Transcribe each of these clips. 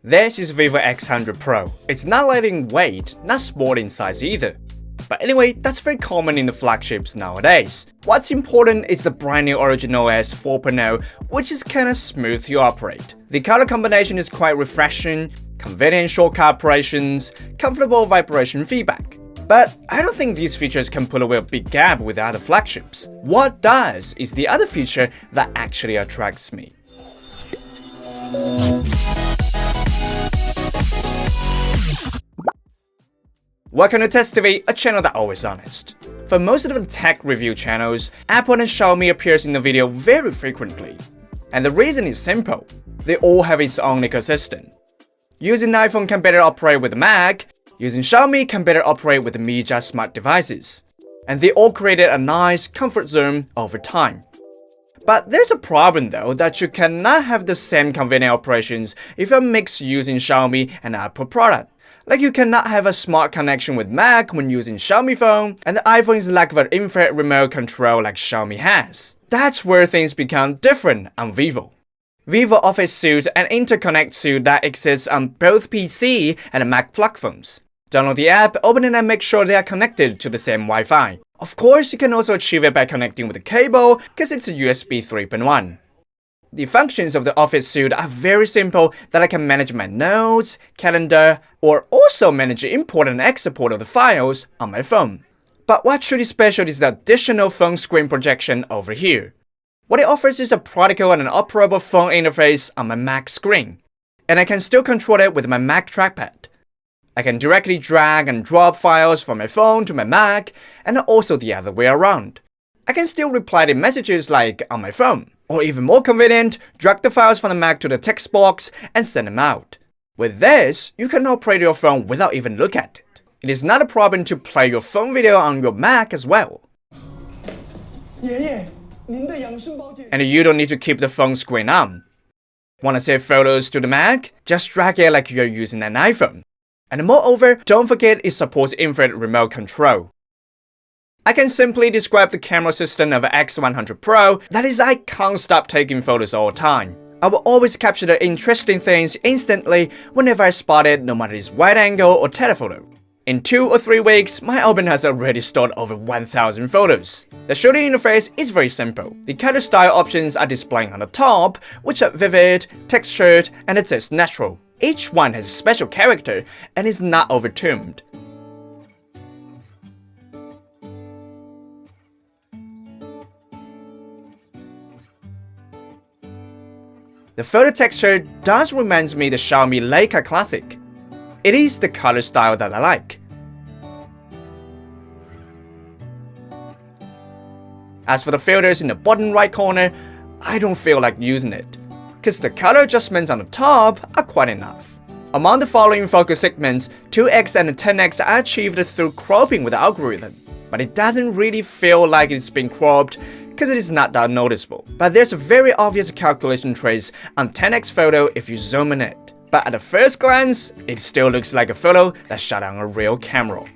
This is VIVO X100 Pro. It's not light in weight, not small in size either. But anyway, that's very common in the flagships nowadays. What's important is the brand new Origin OS 4.0, which is kinda smooth to operate. The color combination is quite refreshing, convenient shortcut operations, comfortable vibration feedback. But I don't think these features can pull away a big gap with other flagships. What does is the other feature that actually attracts me. Welcome to TESTV A, a channel that's always honest. For most of the tech review channels, Apple and Xiaomi appears in the video very frequently. And the reason is simple. They all have its own ecosystem. Using iPhone can better operate with Mac, using Xiaomi can better operate with the Mi smart devices. And they all created a nice comfort zone over time. But there's a problem though, that you cannot have the same convenient operations if you mix using Xiaomi and Apple product. Like you cannot have a smart connection with Mac when using Xiaomi phone, and the iPhone is lack of an infrared remote control like Xiaomi has. That's where things become different on VIVO. VIVO Office Suite an interconnect suite that exists on both PC and Mac platforms. Download the app, open it and make sure they are connected to the same Wi-Fi. Of course, you can also achieve it by connecting with a cable, because it's a USB 3.1. The functions of the Office Suite are very simple that I can manage my notes, calendar, or also manage the import and export of the files on my phone. But what's truly special is the additional phone screen projection over here. What it offers is a practical and an operable phone interface on my Mac screen, and I can still control it with my Mac trackpad. I can directly drag and drop files from my phone to my Mac, and also the other way around. I can still reply to messages like on my phone. Or even more convenient, drag the files from the Mac to the text box and send them out. With this, you can operate your phone without even looking at it. It is not a problem to play your phone video on your Mac as well. And you don't need to keep the phone screen on. Want to save photos to the Mac? Just drag it like you're using an iPhone. And moreover, don't forget it supports infrared remote control. I can simply describe the camera system of X100 Pro, that is, I can't stop taking photos all the time. I will always capture the interesting things instantly whenever I spot it, no matter it's wide angle or telephoto. In 2 or 3 weeks, my album has already stored over 1,000 photos. The shooting interface is very simple. The color style options are displayed on the top, which are vivid, textured, and it says natural. Each one has a special character and is not overtuned. The photo texture does remind me of the Xiaomi Leica Classic. It is the color style that I like. As for the filters in the bottom right corner, I don't feel like using it, because the color adjustments on the top are quite enough. Among the following focus segments, 2x and 10x are achieved through cropping with the algorithm, but it doesn't really feel like it's been cropped because it is not that noticeable. But there's a very obvious calculation trace on 10x photo if you zoom in it. But at the first glance, it still looks like a photo that's shot on a real camera.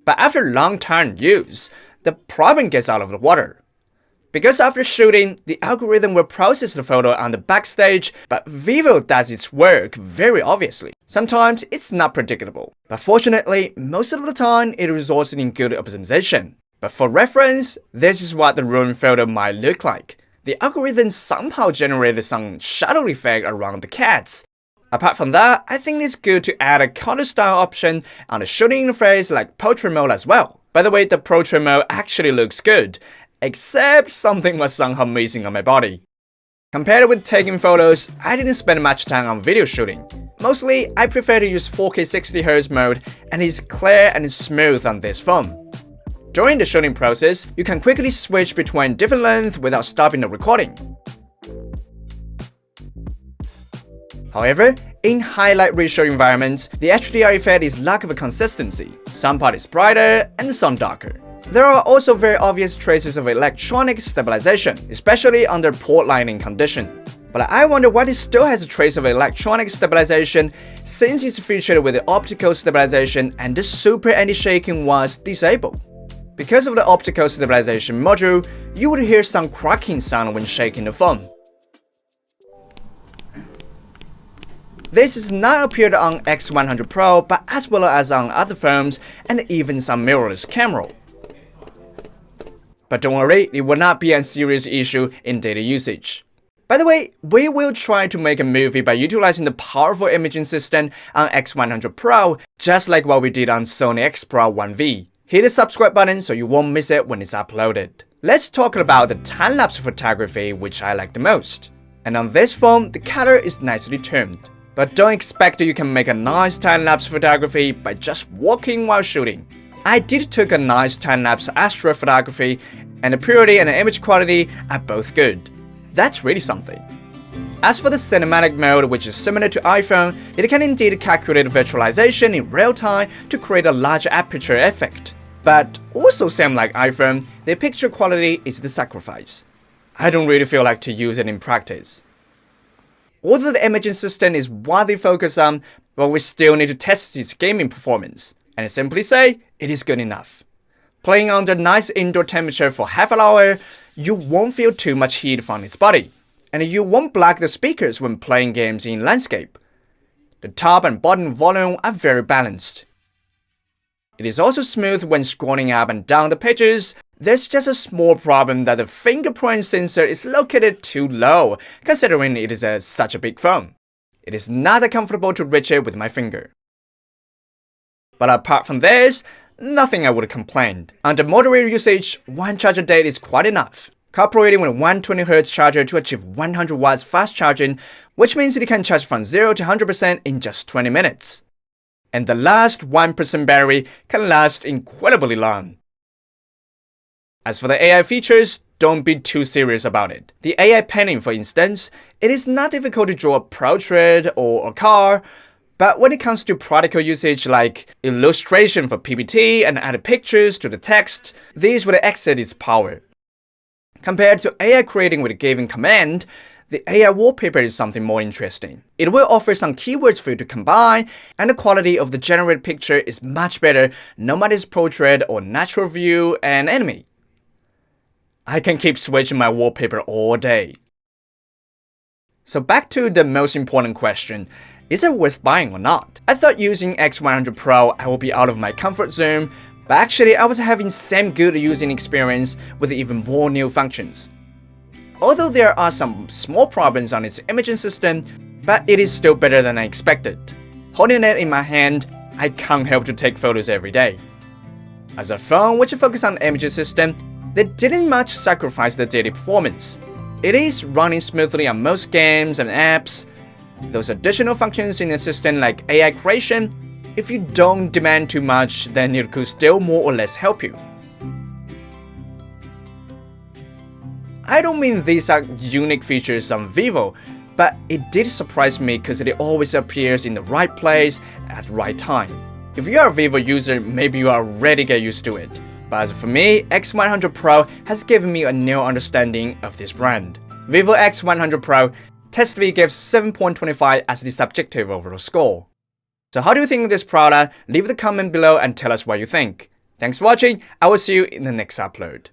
But after long-term use, the problem gets out of the water. Because after shooting, the algorithm will process the photo on the backstage, but VIVO does its work very obviously. Sometimes it's not predictable, but fortunately, most of the time it results in good optimization. But for reference, this is what the ruined photo might look like. The algorithm somehow generated some shadow effect around the cats. Apart from that, I think it's good to add a color style option on the shooting interface like portrait mode as well. By the way, the portrait mode actually looks good, except something was somehow missing on my body. Compared with taking photos, I didn't spend much time on video shooting. Mostly, I prefer to use 4K 60Hz mode, and it's clear and smooth on this phone. During the shooting process, you can quickly switch between different lengths without stopping the recording. However, in highlight ratio environments, the HDR effect is lack of consistency. Some part is brighter and some darker. There are also very obvious traces of electronic stabilization, especially under poor lighting condition. But I wonder why it still has a trace of electronic stabilization since it's featured with the optical stabilization and the super anti-shaking was disabled. Because of the optical stabilization module, you would hear some cracking sound when shaking the phone. This is not appeared on X100 Pro, but as well as on other phones and even some mirrorless camera. But don't worry, it will not be a serious issue in daily usage. By the way, we will try to make a movie by utilizing the powerful imaging system on X100 Pro, just like what we did on Sony Xperia 1V. Hit the subscribe button so you won't miss it when it's uploaded. Let's talk about the time-lapse photography, which I like the most. And on this phone, the color is nicely turned. But don't expect you can make a nice time-lapse photography by just walking while shooting. I did take a nice time-lapse astro photography, and the purity and the image quality are both good. That's really something. As for the cinematic mode, which is similar to iPhone, it can indeed calculate virtualization in real time to create a larger aperture effect. But also same like iPhone, the picture quality is the sacrifice. I don't really feel like to use it in practice. Although the imaging system is what they focus on, but we still need to test its gaming performance, and simply say, it is good enough. Playing under nice indoor temperature for half an hour, you won't feel too much heat from its body, and you won't black the speakers when playing games in landscape. The top and bottom volume are very balanced. It is also smooth when scrolling up and down the pages. There's just a small problem that the fingerprint sensor is located too low, considering it is such a big phone. It is not that comfortable to reach it with my finger. But apart from this, nothing I would complain. Under moderate usage, one charger day is quite enough. Cooperating with 120Hz charger to achieve 100 watts fast charging, which means it can charge from 0 to 100% in just 20 minutes. And the last 1% battery can last incredibly long. As for the AI features, don't be too serious about it. The AI painting, for instance, it is not difficult to draw a portrait or a car, but when it comes to practical usage like illustration for PPT and add pictures to the text, these would exceed its power. Compared to AI creating with a given command, the AI wallpaper is something more interesting. It will offer some keywords for you to combine, and the quality of the generated picture is much better no matter it's portrait or natural view and anime. I can keep switching my wallpaper all day. So back to the most important question, is it worth buying or not? I thought using X100 Pro I will be out of my comfort zone, but actually I was having same good using experience with even more new functions. Although there are some small problems on its imaging system, but it is still better than I expected. Holding it in my hand, I can't help to take photos every day. As a phone which focuses on the imaging system, they didn't much sacrifice the daily performance. It is running smoothly on most games and apps. Those additional functions in the system like AI creation, if you don't demand too much, then it could still more or less help you. I don't mean these are unique features on VIVO, but it did surprise me because it always appears in the right place at the right time. If you are a VIVO user, maybe you are ready to get used to it. But as for me, X100 Pro has given me a new understanding of this brand. VIVO X100 Pro, TESTV gives 7.25 as the subjective overall score. So how do you think of this product? Leave the comment below and tell us what you think. Thanks for watching, I will see you in the next upload.